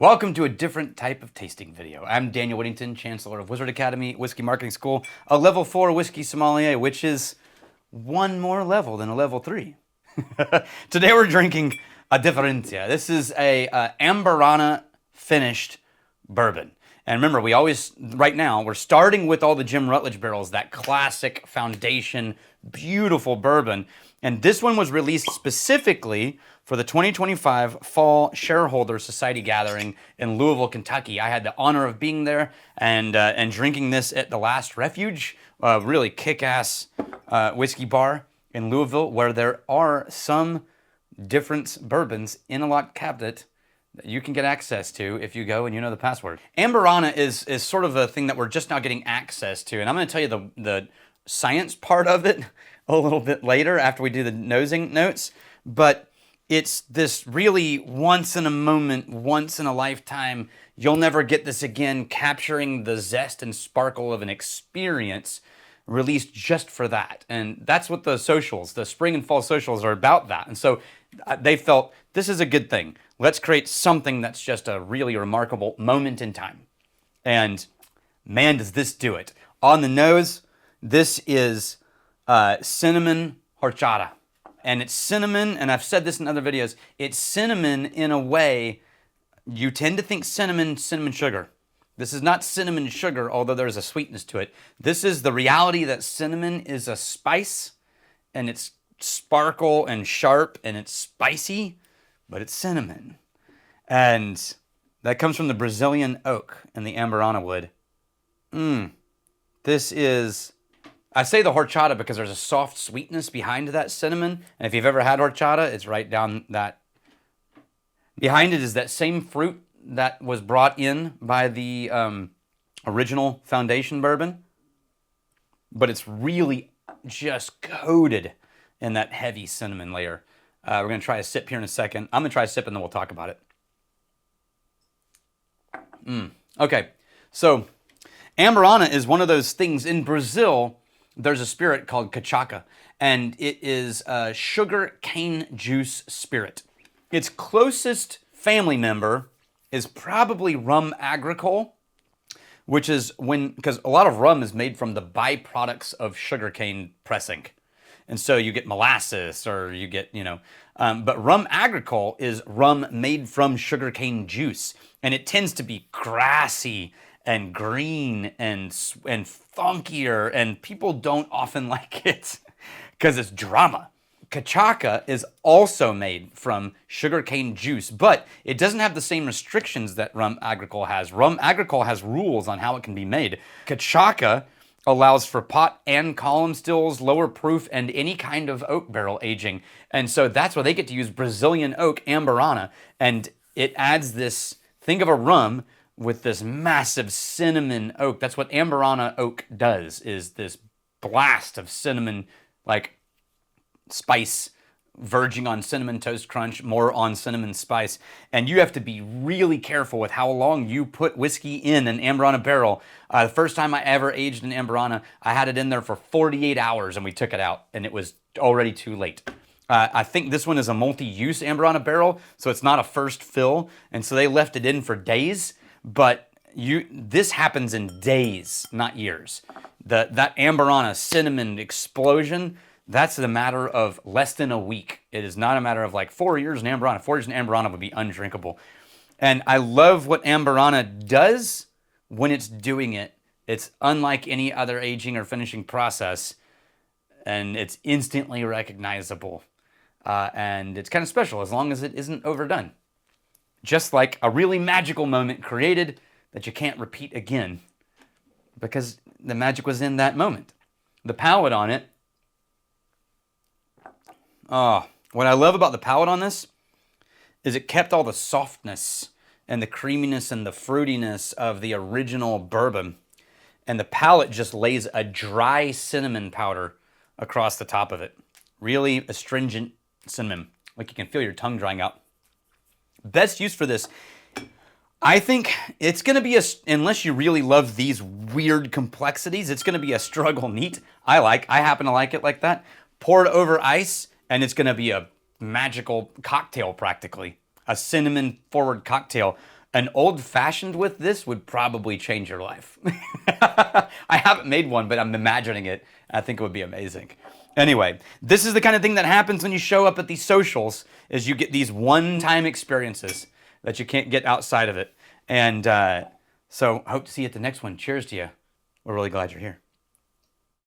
Welcome to a different type of tasting video. I'm Daniel Whittington, Chancellor of Wizard Academy Whiskey Marketing School, a level 4 whiskey sommelier, which is one more level than a level 3. Today we're drinking A Diferença. This is a Amburana finished bourbon. And remember, right now, we're starting with all the Jim Rutledge barrels, that classic foundation, beautiful bourbon. And this one was released specifically for the 2025 Fall ShareHolders Society gathering in Louisville, Kentucky. I had the honor of being there and drinking this at the Last Refuge, a really kick-ass whiskey bar in Louisville, where there are some Difference bourbons in a locked cabinet that you can get access to if you go and you know the password. Amburana is sort of a thing that we're just now getting access to, and I'm going to tell you the science part of it a little bit later after we do the nosing notes, but it's this really once in a moment, once in a lifetime, you'll never get this again, capturing the zest and sparkle of an experience released just for that. And that's what the socials, the spring and fall socials, are about that. And so they felt this is a good thing. Let's create something that's just a really remarkable moment in time. And man, does this do it. On the nose, this is cinnamon horchata. And it's cinnamon, and I've said this in other videos, it's cinnamon in a way you tend to think cinnamon sugar. This is not cinnamon sugar, although there's a sweetness to it. This is the reality that cinnamon is a spice, and it's sparkle and sharp, and it's spicy, but it's cinnamon. And that comes from the Brazilian oak and the Amburana wood. This is... I say the horchata because there's a soft sweetness behind that cinnamon. And if you've ever had horchata, it's right down that. Behind it is that same fruit that was brought in by the original foundation bourbon. But it's really just coated in that heavy cinnamon layer. We're going to try a sip here in a second. I'm going to try a sip and then we'll talk about it. Okay, so Amburana is one of those things in Brazil. There's a spirit called cachaca, and it is a sugar cane juice spirit. Its closest family member is probably rum agricole, which is because a lot of rum is made from the byproducts of sugarcane pressing. And so you get molasses or you get, but rum agricole is rum made from sugarcane juice. And it tends to be grassy and green and funkier, and people don't often like it because it's drama. Cachaca is also made from sugarcane juice, but it doesn't have the same restrictions that rum agricole has. Rum agricole has rules on how it can be made. Cachaca allows for pot and column stills, lower proof, and any kind of oak barrel aging. And so that's why they get to use Brazilian oak Amburana, and it adds this, think of a rum with this massive cinnamon oak. That's what Amburana oak does, is this blast of cinnamon, like spice, verging on cinnamon toast crunch, more on cinnamon spice. And you have to be really careful with how long you put whiskey in an Amburana barrel. The first time I ever aged an Amburana, I had it in there for 48 hours and we took it out and it was already too late. I think this one is a multi-use Amburana barrel, so it's not a first fill. And so they left it in for days. But this happens in days, not years. That Amburana cinnamon explosion, that's a matter of less than a week. It is not a matter of like 4 years in Amburana. 4 years in Amburana would be undrinkable. And I love what Amburana does when it's doing it. It's unlike any other aging or finishing process, and it's instantly recognizable. And it's kind of special as long as it isn't overdone. Just like a really magical moment created that you can't repeat again because the magic was in that moment. The palate on it. What I love about the palate on this is it kept all the softness and the creaminess and the fruitiness of the original bourbon. And the palate just lays a dry cinnamon powder across the top of it. Really astringent cinnamon. Like you can feel your tongue drying out. Best use for this, I think it's going to be unless you really love these weird complexities, it's going to be a struggle neat. I happen to like it like that. Pour it over ice, and it's going to be a magical cocktail practically. A cinnamon forward cocktail. An old-fashioned with this would probably change your life. I haven't made one, but I'm imagining it. I think it would be amazing. Anyway, this is the kind of thing that happens when you show up at these socials, is you get these one-time experiences that you can't get outside of it. And so hope to see you at the next one. Cheers to you. We're really glad you're here.